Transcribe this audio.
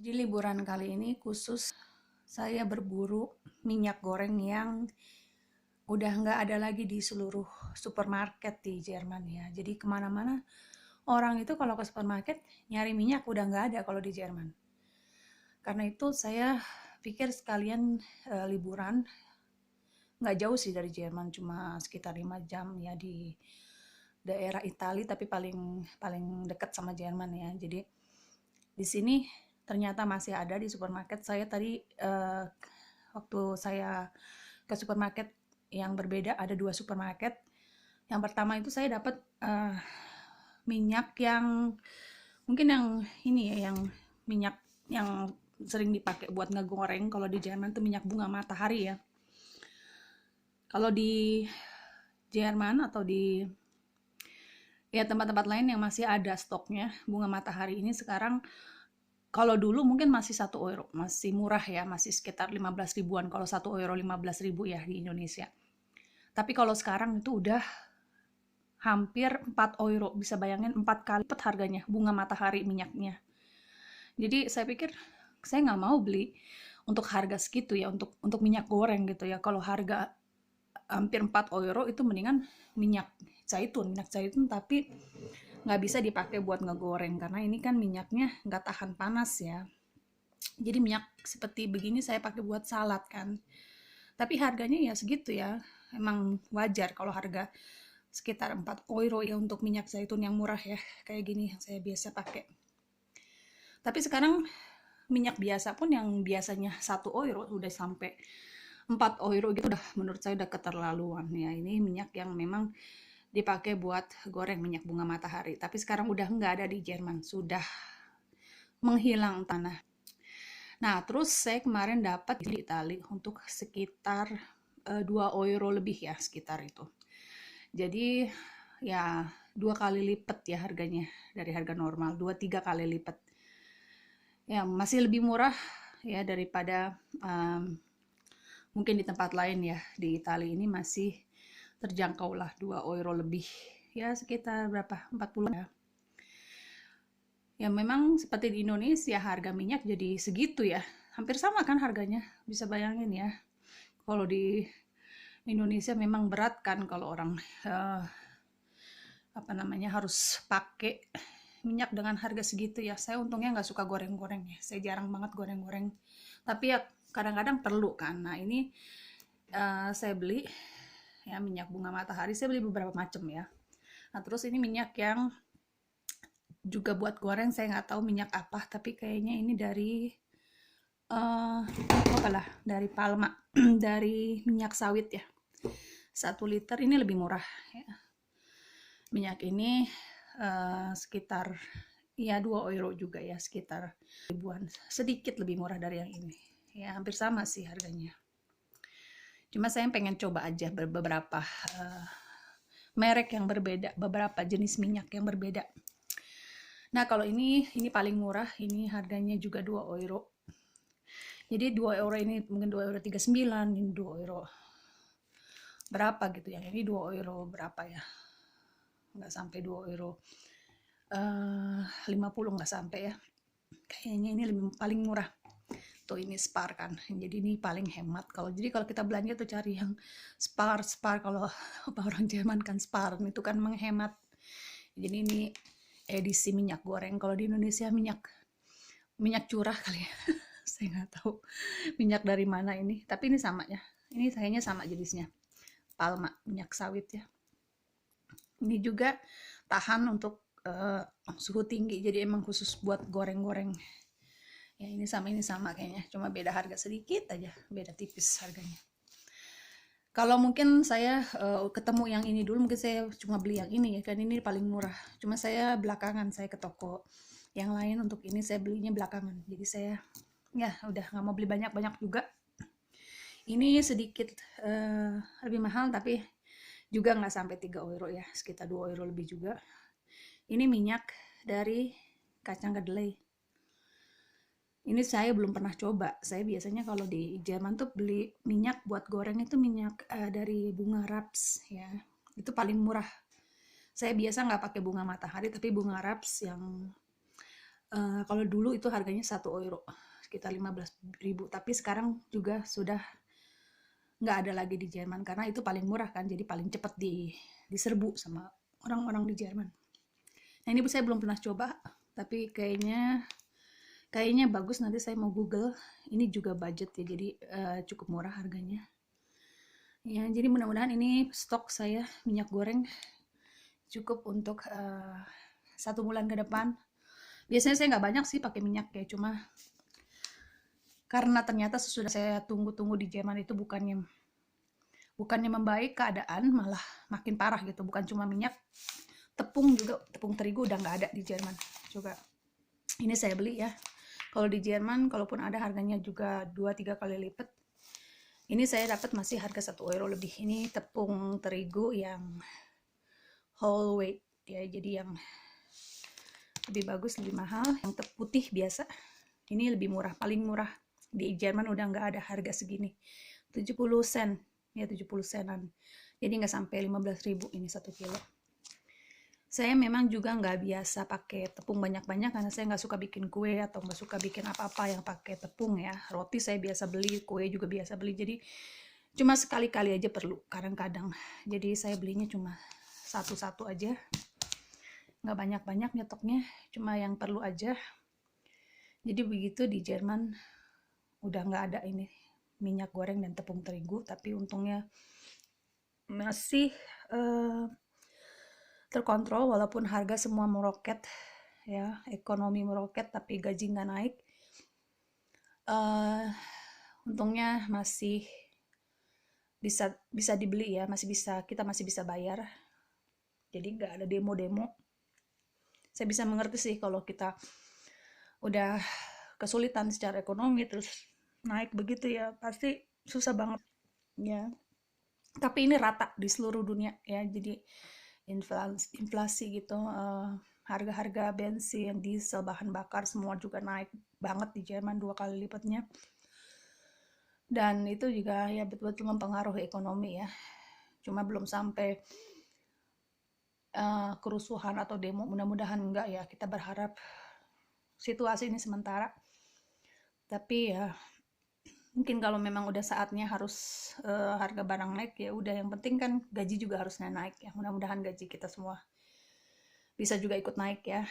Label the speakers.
Speaker 1: Jadi liburan kali ini khusus saya berburu minyak goreng yang udah nggak ada lagi di seluruh supermarket di Jerman ya. Jadi kemana-mana orang itu kalau ke supermarket nyari minyak udah nggak ada kalau di Jerman. Karena itu saya pikir sekalian liburan, nggak jauh sih dari Jerman, cuma sekitar 5 jam ya di daerah Italia, tapi paling paling dekat sama Jerman ya. Jadi di sini ternyata masih ada di supermarket. Saya tadi waktu saya ke supermarket yang berbeda, ada 2 supermarket. Yang pertama itu saya dapat minyak yang mungkin yang ini ya, yang minyak yang sering dipakai buat ngegoreng. Kalau di Jerman itu minyak bunga matahari ya. Kalau di Jerman atau di ya tempat-tempat lain yang masih ada stoknya bunga matahari ini sekarang, kalau dulu mungkin masih 1 euro, masih murah ya, masih sekitar 15 ribuan. Kalau 1 euro 15 ribu ya di Indonesia. Tapi kalau sekarang itu udah hampir 4 euro, bisa bayangin 4 kali lipat harganya bunga matahari minyaknya. Jadi saya pikir saya nggak mau beli untuk harga segitu ya, untuk minyak goreng gitu ya. Kalau harga hampir 4 euro itu mendingan minyak zaitun tapi nggak bisa dipakai buat ngegoreng karena ini kan minyaknya nggak tahan panas ya. Jadi minyak seperti begini saya pakai buat salad kan. Tapi harganya ya segitu ya. Emang wajar kalau harga sekitar 4 euro ya untuk minyak zaitun yang murah ya. Kayak gini yang saya biasa pakai. Tapi sekarang minyak biasa pun yang biasanya 1 euro udah sampai 4 euro gitu, udah menurut saya udah keterlaluan ya. Ini minyak yang memang dipakai buat goreng, minyak bunga matahari. Tapi sekarang udah nggak ada di Jerman, sudah menghilang tanah. Nah, terus saya kemarin dapat di Itali untuk sekitar 2 euro lebih ya, sekitar itu. Jadi ya 2 kali lipat ya harganya dari harga normal, 2-3 kali lipat. Ya masih lebih murah ya daripada mungkin di tempat lain ya. Di Italia ini masih terjangkau lah 2 euro lebih. Ya sekitar berapa? 40 ya. Ya memang seperti di Indonesia harga minyak jadi segitu ya. Hampir sama kan harganya. Bisa bayangin ya. Kalau di Indonesia memang berat kan kalau orang harus pakai minyak dengan harga segitu ya. Saya untungnya nggak suka goreng-goreng ya. Saya jarang banget goreng-goreng. Tapi ya kadang-kadang perlu kan. Nah ini saya beli ya minyak bunga matahari. Saya beli beberapa macam ya. Nah terus ini minyak yang juga buat goreng, saya nggak tahu minyak apa, tapi kayaknya ini dari dari Palma, dari minyak sawit ya. 1 liter ini lebih murah ya. Minyak ini sekitar ya 2 euro juga ya, sekitar ribuan, sedikit lebih murah dari yang ini ya, hampir sama sih harganya. Cuma saya pengen coba aja beberapa merek yang berbeda, beberapa jenis minyak yang berbeda. Nah kalau ini paling murah, ini harganya juga 2 euro. Jadi 2 euro ini mungkin 2 euro 39, ini 2 euro berapa gitu, yang ini 2 euro berapa ya, nggak sampai 2 euro 50, nggak sampai ya. Kayaknya ini paling murah. Tuh ini Spar kan, jadi ini paling hemat. Jadi kalau kita belanja tuh cari yang Spar, kalau orang Jerman kan Spar, itu kan menghemat. Jadi ini edisi minyak goreng. Kalau di Indonesia minyak curah kali ya. Saya nggak tahu minyak dari mana ini, tapi ini sama ya. Ini kayaknya sama jenisnya. Palma, minyak sawit ya. Ini juga tahan untuk suhu tinggi, jadi emang khusus buat goreng-goreng. Ya ini sama kayaknya, cuma beda harga sedikit aja, beda tipis harganya. Kalau mungkin saya ketemu yang ini dulu, mungkin saya cuma beli yang ini ya, kan ini paling murah. Cuma saya belakangan saya ke toko yang lain, untuk ini saya belinya belakangan. Jadi saya ya udah nggak mau beli banyak-banyak juga. Ini sedikit lebih mahal, tapi juga nggak sampai 3 euro ya, sekitar 2 euro lebih juga. Ini minyak dari kacang kedelai. Ini saya belum pernah coba. Saya biasanya kalau di Jerman tuh beli minyak buat goreng itu minyak dari bunga raps ya. Itu paling murah. Saya biasa nggak pakai bunga matahari, tapi bunga raps yang Kalau dulu itu harganya 1 euro, sekitar 15.000, tapi sekarang juga sudah nggak ada lagi di Jerman karena itu paling murah kan, jadi paling cepat diserbu sama orang-orang di Jerman. Nah ini saya belum pernah coba, tapi kayaknya bagus. Nanti saya mau Google. Ini juga budget ya, jadi cukup murah harganya. Ya, jadi mudah-mudahan ini stok saya minyak goreng cukup untuk 1 bulan ke depan. Biasanya saya nggak banyak sih pakai minyak ya, cuma karena ternyata sesudah saya tunggu-tunggu di Jerman itu bukannya membaik keadaan, malah makin parah gitu. Bukan cuma minyak, tepung juga, tepung terigu udah nggak ada di Jerman juga. Ini saya beli ya. Kalau di Jerman, kalaupun ada, harganya juga 2-3 kali lipat. Ini saya dapat masih harga 1 euro lebih. Ini tepung terigu yang whole weight ya, jadi yang lebih bagus, lebih mahal. Yang putih biasa, ini lebih murah, paling murah. Di Jerman udah nggak ada harga segini. 70 sen, ya 70 senan. Jadi nggak sampai 15.000 ini 1 kilo. Saya memang juga nggak biasa pakai tepung banyak-banyak karena saya nggak suka bikin kue atau nggak suka bikin apa-apa yang pakai tepung ya. Roti saya biasa beli, kue juga biasa beli. Jadi cuma sekali-kali aja perlu, kadang-kadang. Jadi saya belinya cuma satu-satu aja. Nggak banyak-banyak nyetoknya, cuma yang perlu aja. Jadi begitu di Jerman udah nggak ada ini minyak goreng dan tepung terigu, tapi untungnya masih terkontrol walaupun harga semua meroket ya, ekonomi meroket tapi gaji nggak naik. Untungnya masih bisa dibeli ya, kita masih bisa bayar, jadi nggak ada demo-demo. Saya bisa mengerti sih kalau kita udah kesulitan secara ekonomi terus naik begitu ya, pasti susah banget ya. Tapi ini rata di seluruh dunia ya, jadi inflasi gitu, harga-harga bensin, diesel, bahan bakar semua juga naik banget di Jerman, 2 kali lipatnya. Dan itu juga ya betul-betul mempengaruhi ekonomi ya. Cuma belum sampai kerusuhan atau demo, mudah-mudahan enggak ya. Kita berharap situasi ini sementara. Tapi ya mungkin kalau memang udah saatnya harus harga barang naik ya udah, yang penting kan gaji juga harusnya naik ya. Mudah-mudahan gaji kita semua bisa juga ikut naik ya.